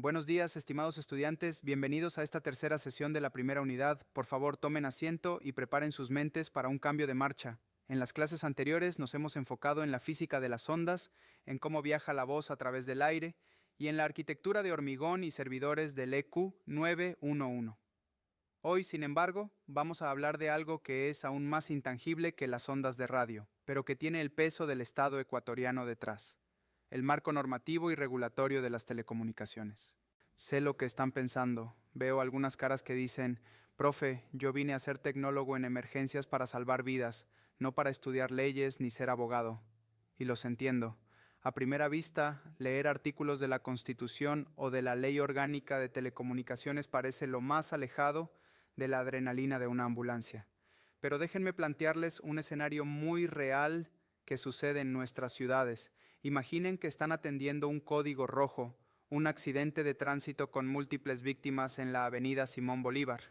Buenos días, estimados estudiantes. Bienvenidos a esta tercera sesión de la primera unidad. Por favor, tomen asiento y preparen sus mentes para un cambio de marcha. En las clases anteriores nos hemos enfocado en la física de las ondas, en cómo viaja la voz a través del aire y en la arquitectura de hormigón y servidores del EQ 911. Hoy, sin embargo, vamos a hablar de algo que es aún más intangible que las ondas de radio, pero que tiene el peso del Estado ecuatoriano detrás: el marco normativo y regulatorio de las telecomunicaciones. Sé lo que están pensando. Veo algunas caras que dicen: profe, yo vine a ser tecnólogo en emergencias para salvar vidas, no para estudiar leyes ni ser abogado. Y los entiendo. A primera vista, leer artículos de la Constitución o de la Ley Orgánica de Telecomunicaciones parece lo más alejado de la adrenalina de una ambulancia. Pero déjenme plantearles un escenario muy real que sucede en nuestras ciudades. Imaginen que están atendiendo un código rojo, un accidente de tránsito con múltiples víctimas en la avenida Simón Bolívar.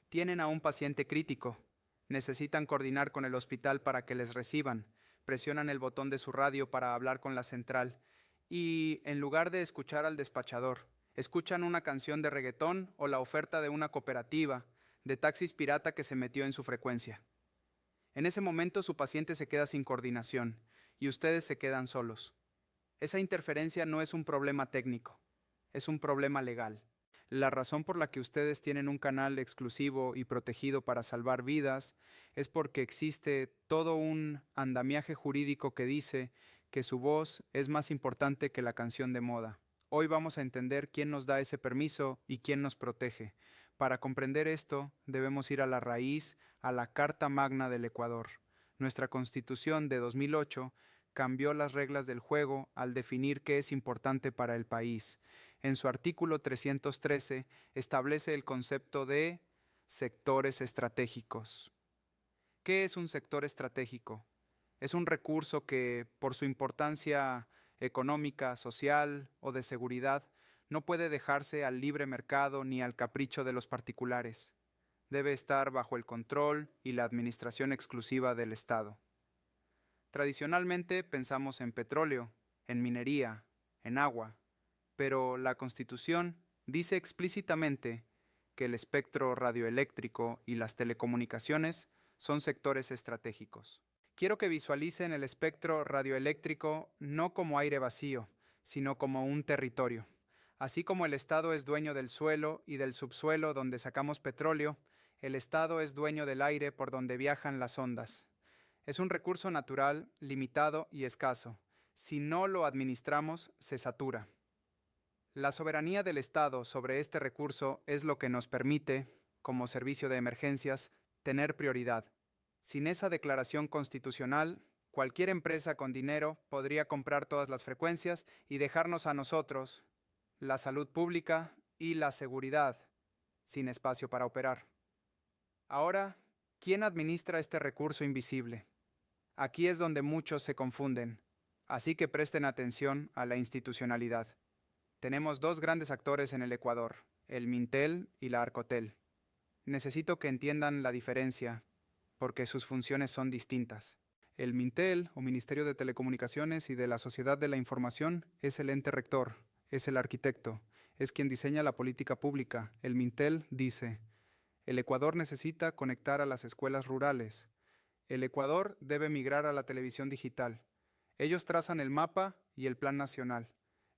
Tienen a un paciente crítico. Necesitan coordinar con el hospital para que les reciban. Presionan el botón de su radio para hablar con la central. Y, en lugar de escuchar al despachador, escuchan una canción de reggaetón o la oferta de una cooperativa de taxis pirata que se metió en su frecuencia. En ese momento su paciente se queda sin coordinación y ustedes se quedan solos. Esa interferencia no es un problema técnico, es un problema legal. La razón por la que ustedes tienen un canal exclusivo y protegido para salvar vidas es porque existe todo un andamiaje jurídico que dice que su voz es más importante que la canción de moda. Hoy vamos a entender quién nos da ese permiso y quién nos protege. Para comprender esto, debemos ir a la raíz, a la Carta Magna del Ecuador. Nuestra Constitución de 2008 cambió las reglas del juego al definir qué es importante para el país. En su artículo 313 establece el concepto de sectores estratégicos. ¿Qué es un sector estratégico? Es un recurso que, por su importancia económica, social o de seguridad, no puede dejarse al libre mercado ni al capricho de los particulares. Debe estar bajo el control y la administración exclusiva del Estado. Tradicionalmente pensamos en petróleo, en minería, en agua, pero la Constitución dice explícitamente que el espectro radioeléctrico y las telecomunicaciones son sectores estratégicos. Quiero que visualicen el espectro radioeléctrico no como aire vacío, sino como un territorio. Así como el Estado es dueño del suelo y del subsuelo donde sacamos petróleo, el Estado es dueño del aire por donde viajan las ondas. Es un recurso natural, limitado y escaso. Si no lo administramos, se satura. La soberanía del Estado sobre este recurso es lo que nos permite, como servicio de emergencias, tener prioridad. Sin esa declaración constitucional, cualquier empresa con dinero podría comprar todas las frecuencias y dejarnos a nosotros, la salud pública y la seguridad, sin espacio para operar. Ahora, ¿quién administra este recurso invisible? Aquí es donde muchos se confunden, así que presten atención a la institucionalidad. Tenemos dos grandes actores en el Ecuador, el Mintel y la Arcotel. Necesito que entiendan la diferencia, porque sus funciones son distintas. El Mintel, o Ministerio de Telecomunicaciones y de la Sociedad de la Información, es el ente rector, es el arquitecto, es quien diseña la política pública. El Mintel dice: el Ecuador necesita conectar a las escuelas rurales. El Ecuador debe migrar a la televisión digital. Ellos trazan el mapa y el plan nacional.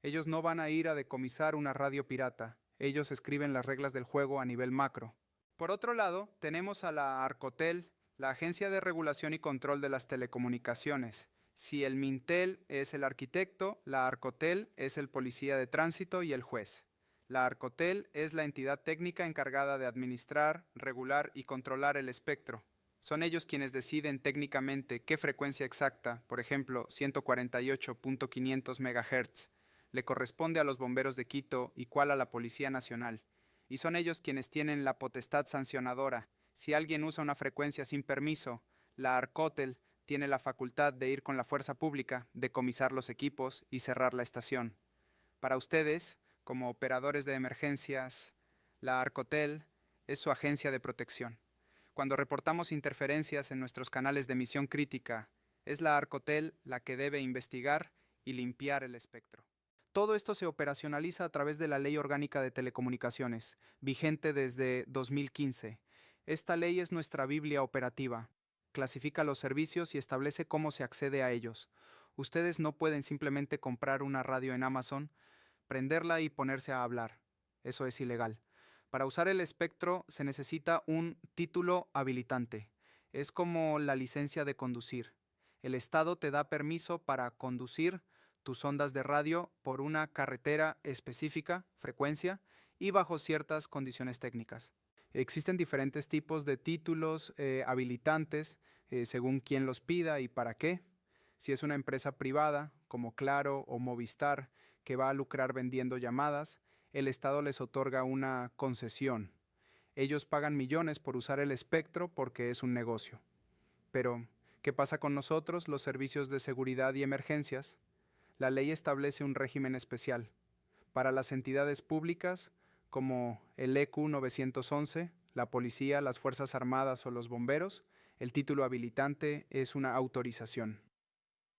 Ellos no van a ir a decomisar una radio pirata. Ellos escriben las reglas del juego a nivel macro. Por otro lado, tenemos a la Arcotel, la Agencia de Regulación y Control de las Telecomunicaciones. Si el Mintel es el arquitecto, la Arcotel es el policía de tránsito y el juez. La Arcotel es la entidad técnica encargada de administrar, regular y controlar el espectro. Son ellos quienes deciden técnicamente qué frecuencia exacta, por ejemplo 148.500 MHz, le corresponde a los bomberos de Quito y cuál a la Policía Nacional. Y son ellos quienes tienen la potestad sancionadora. Si alguien usa una frecuencia sin permiso, la Arcotel tiene la facultad de ir con la fuerza pública, decomisar los equipos y cerrar la estación. Para ustedes, como operadores de emergencias, la Arcotel es su agencia de protección. Cuando reportamos interferencias en nuestros canales de emisión crítica, es la Arcotel la que debe investigar y limpiar el espectro. Todo esto se operacionaliza a través de la Ley Orgánica de Telecomunicaciones, vigente desde 2015. Esta ley es nuestra Biblia operativa. Clasifica los servicios y establece cómo se accede a ellos. Ustedes no pueden simplemente comprar una radio en Amazon, prenderla y ponerse a hablar. Eso es ilegal. Para usar el espectro se necesita un título habilitante. Es como la licencia de conducir. El Estado te da permiso para conducir tus ondas de radio por una carretera específica, frecuencia y bajo ciertas condiciones técnicas. Existen diferentes tipos de títulos habilitantes según quién los pida y para qué. Si es una empresa privada, como Claro o Movistar, que va a lucrar vendiendo llamadas, el Estado les otorga una concesión. Ellos pagan millones por usar el espectro porque es un negocio. Pero, ¿qué pasa con nosotros, los servicios de seguridad y emergencias? La ley establece un régimen especial. Para las entidades públicas, como el EQ 911, la policía, las Fuerzas Armadas o los bomberos, el título habilitante es una autorización.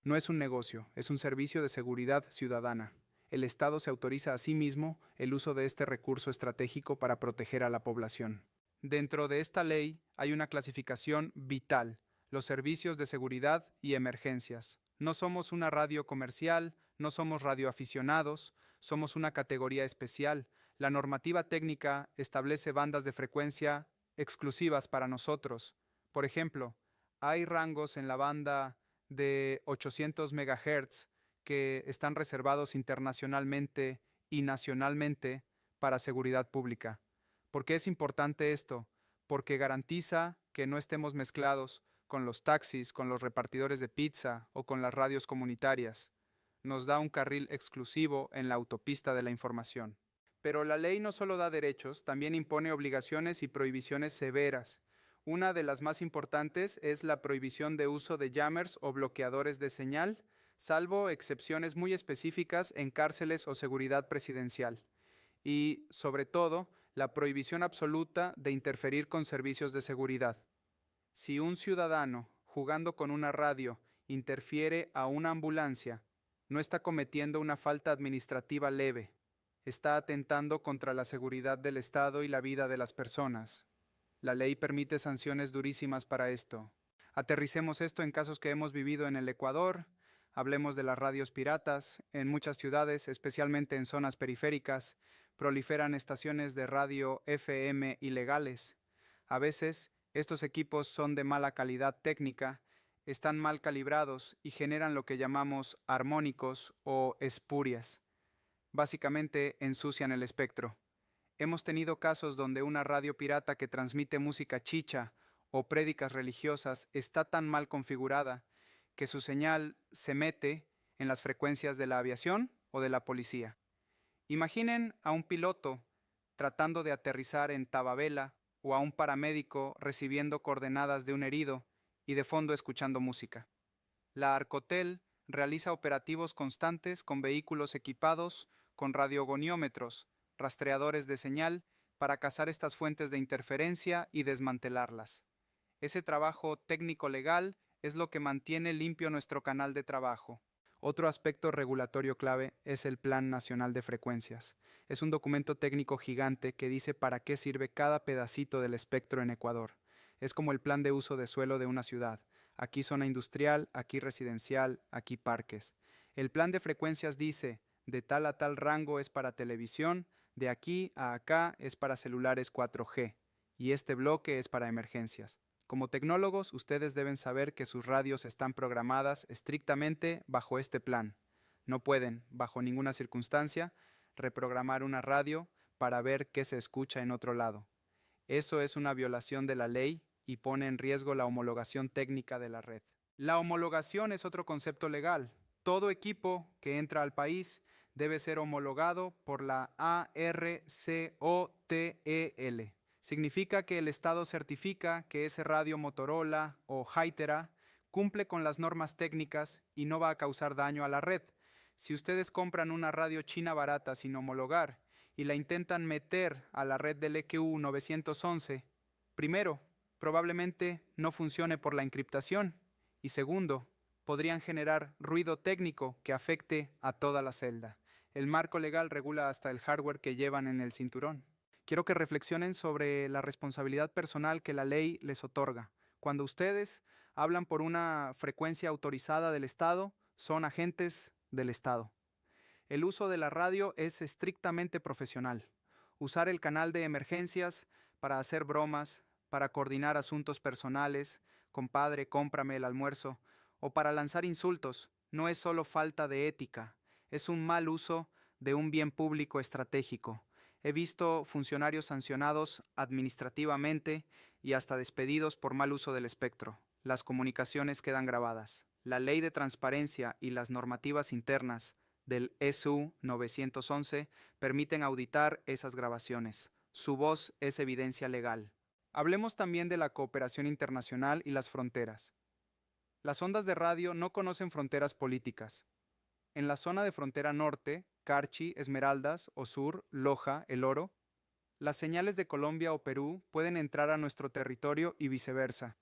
No es un negocio, es un servicio de seguridad ciudadana. El Estado se autoriza a sí mismo el uso de este recurso estratégico para proteger a la población. Dentro de esta ley hay una clasificación vital: los servicios de seguridad y emergencias. No somos una radio comercial, no somos radioaficionados, somos una categoría especial. La normativa técnica establece bandas de frecuencia exclusivas para nosotros. Por ejemplo, hay rangos en la banda de 800 MHz que están reservados internacionalmente y nacionalmente para seguridad pública. ¿Por qué es importante esto? Porque garantiza que no estemos mezclados con los taxis, con los repartidores de pizza o con las radios comunitarias. Nos da un carril exclusivo en la autopista de la información. Pero la ley no solo da derechos, también impone obligaciones y prohibiciones severas. Una de las más importantes es la prohibición de uso de jammers o bloqueadores de señal, salvo excepciones muy específicas en cárceles o seguridad presidencial. Y, sobre todo, la prohibición absoluta de interferir con servicios de seguridad. Si un ciudadano, jugando con una radio, interfiere a una ambulancia, no está cometiendo una falta administrativa leve, está atentando contra la seguridad del Estado y la vida de las personas. La ley permite sanciones durísimas para esto. Aterricemos esto en casos que hemos vivido en el Ecuador. Hablemos de las radios piratas. En muchas ciudades, especialmente en zonas periféricas, proliferan estaciones de radio FM ilegales. A veces, estos equipos son de mala calidad técnica, están mal calibrados y generan lo que llamamos armónicos o espurias. Básicamente, ensucian el espectro. Hemos tenido casos donde una radio pirata que transmite música chicha o prédicas religiosas está tan mal configurada que su señal se mete en las frecuencias de la aviación o de la policía. Imaginen a un piloto tratando de aterrizar en Tababela o a un paramédico recibiendo coordenadas de un herido y de fondo escuchando música. La Arcotel realiza operativos constantes con vehículos equipados con radiogoniómetros, rastreadores de señal, para cazar estas fuentes de interferencia y desmantelarlas. Ese trabajo técnico-legal es lo que mantiene limpio nuestro canal de trabajo. Otro aspecto regulatorio clave es el Plan Nacional de Frecuencias. Es un documento técnico gigante que dice para qué sirve cada pedacito del espectro en Ecuador. Es como el plan de uso de suelo de una ciudad. Aquí zona industrial, aquí residencial, aquí parques. El plan de frecuencias dice: de tal a tal rango es para televisión, de aquí a acá es para celulares 4G, y este bloque es para emergencias. Como tecnólogos, ustedes deben saber que sus radios están programadas estrictamente bajo este plan. No pueden, bajo ninguna circunstancia, reprogramar una radio para ver qué se escucha en otro lado. Eso es una violación de la ley y pone en riesgo la homologación técnica de la red. La homologación es otro concepto legal. Todo equipo que entra al país debe ser homologado por la ARCOTEL. Significa que el Estado certifica que ese radio Motorola o Hytera cumple con las normas técnicas y no va a causar daño a la red. Si ustedes compran una radio china barata sin homologar y la intentan meter a la red del EQ 911, primero, probablemente no funcione por la encriptación, y segundo, podrían generar ruido técnico que afecte a toda la celda. El marco legal regula hasta el hardware que llevan en el cinturón. Quiero que reflexionen sobre la responsabilidad personal que la ley les otorga. Cuando ustedes hablan por una frecuencia autorizada del Estado, son agentes del Estado. El uso de la radio es estrictamente profesional. Usar el canal de emergencias para hacer bromas, para coordinar asuntos personales, compadre, cómprame el almuerzo, o para lanzar insultos, no es solo falta de ética, es un mal uso de un bien público estratégico. He visto funcionarios sancionados administrativamente y hasta despedidos por mal uso del espectro. Las comunicaciones quedan grabadas. La ley de transparencia y las normativas internas del ESU 911 permiten auditar esas grabaciones. Su voz es evidencia legal. Hablemos también de la cooperación internacional y las fronteras. Las ondas de radio no conocen fronteras políticas. En la zona de frontera norte, Carchi, Esmeraldas o sur, Loja, El Oro, las señales de Colombia o Perú pueden entrar a nuestro territorio y viceversa.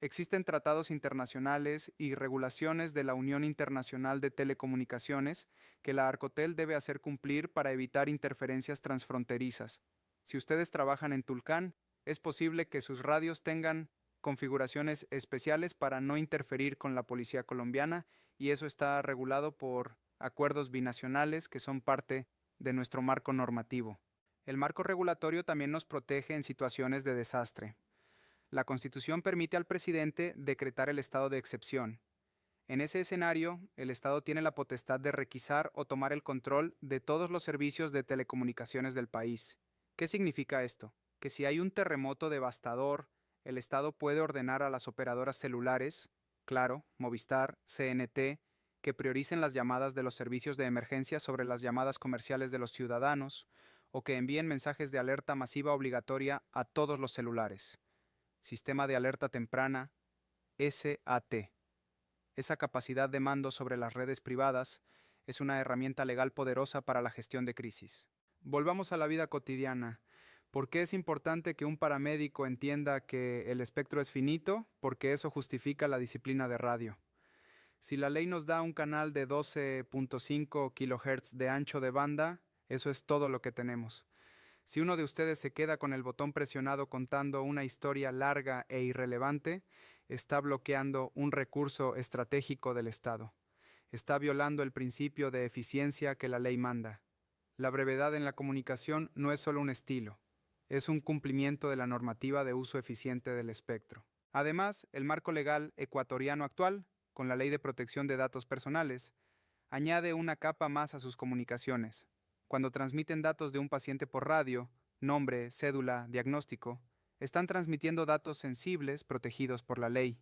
Existen tratados internacionales y regulaciones de la Unión Internacional de Telecomunicaciones que la Arcotel debe hacer cumplir para evitar interferencias transfronterizas. Si ustedes trabajan en Tulcán, es posible que sus radios tengan configuraciones especiales para no interferir con la policía colombiana, y eso está regulado por acuerdos binacionales que son parte de nuestro marco normativo. El marco regulatorio también nos protege en situaciones de desastre. La Constitución permite al presidente decretar el estado de excepción. En ese escenario, el Estado tiene la potestad de requisar o tomar el control de todos los servicios de telecomunicaciones del país. ¿Qué significa esto? Que si hay un terremoto devastador, el Estado puede ordenar a las operadoras celulares, Claro, Movistar, CNT, que prioricen las llamadas de los servicios de emergencia sobre las llamadas comerciales de los ciudadanos, o que envíen mensajes de alerta masiva obligatoria a todos los celulares. Sistema de alerta temprana, SAT. Esa capacidad de mando sobre las redes privadas es una herramienta legal poderosa para la gestión de crisis. Volvamos a la vida cotidiana. ¿Por qué es importante que un paramédico entienda que el espectro es finito? Porque eso justifica la disciplina de radio. Si la ley nos da un canal de 12.5 kHz de ancho de banda, eso es todo lo que tenemos. Si uno de ustedes se queda con el botón presionado contando una historia larga e irrelevante, está bloqueando un recurso estratégico del Estado. Está violando el principio de eficiencia que la ley manda. La brevedad en la comunicación no es solo un estilo, es un cumplimiento de la normativa de uso eficiente del espectro. Además, el marco legal ecuatoriano actual, con la Ley de Protección de Datos Personales, añade una capa más a sus comunicaciones. Cuando transmiten datos de un paciente por radio, nombre, cédula, diagnóstico, están transmitiendo datos sensibles protegidos por la ley.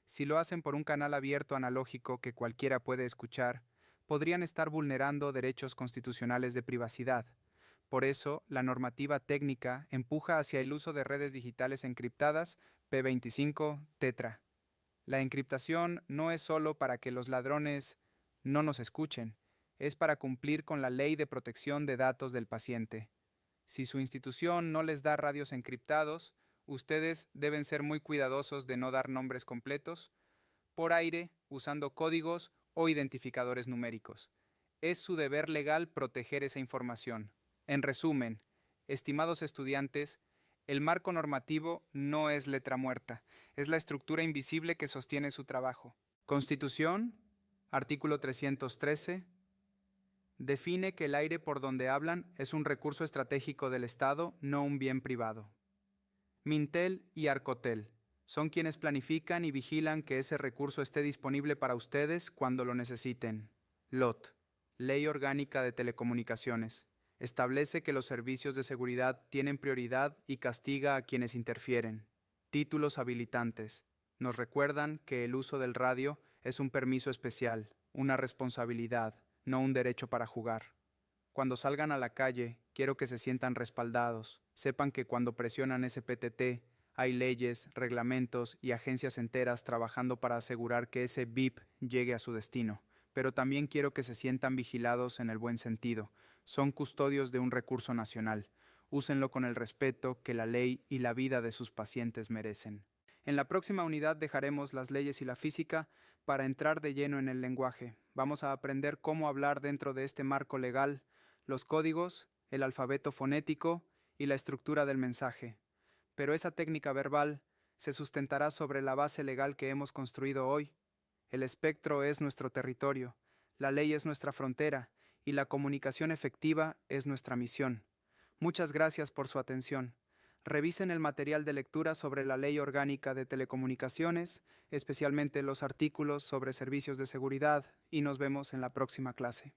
Si lo hacen por un canal abierto analógico que cualquiera puede escuchar, podrían estar vulnerando derechos constitucionales de privacidad. Por eso, la normativa técnica empuja hacia el uso de redes digitales encriptadas P25 Tetra. La encriptación no es solo para que los ladrones no nos escuchen, es para cumplir con la ley de protección de datos del paciente. Si su institución no les da radios encriptados, ustedes deben ser muy cuidadosos de no dar nombres completos, por aire, usando códigos o identificadores numéricos. Es su deber legal proteger esa información. En resumen, estimados estudiantes, el marco normativo no es letra muerta, es la estructura invisible que sostiene su trabajo. Constitución, artículo 313, define que el aire por donde hablan es un recurso estratégico del Estado, no un bien privado. Mintel y Arcotel son quienes planifican y vigilan que ese recurso esté disponible para ustedes cuando lo necesiten. LOT, Ley Orgánica de Telecomunicaciones, establece que los servicios de seguridad tienen prioridad y castiga a quienes interfieren. Títulos habilitantes nos recuerdan que el uso del radio es un permiso especial, una responsabilidad, no un derecho para jugar. Cuando salgan a la calle, quiero que se sientan respaldados. Sepan que cuando presionan ese PTT, hay leyes, reglamentos y agencias enteras trabajando para asegurar que ese BIP llegue a su destino. Pero también quiero que se sientan vigilados en el buen sentido. Son custodios de un recurso nacional. Úsenlo con el respeto que la ley y la vida de sus pacientes merecen. En la próxima unidad dejaremos las leyes y la física Para entrar de lleno en el lenguaje, vamos a aprender cómo hablar dentro de este marco legal, los códigos, el alfabeto fonético y la estructura del mensaje. Pero esa técnica verbal se sustentará sobre la base legal que hemos construido hoy. El espectro es nuestro territorio, la ley es nuestra frontera y la comunicación efectiva es nuestra misión. Muchas gracias por su atención. Revisen el material de lectura sobre la Ley Orgánica de Telecomunicaciones, especialmente los artículos sobre servicios de seguridad, y nos vemos en la próxima clase.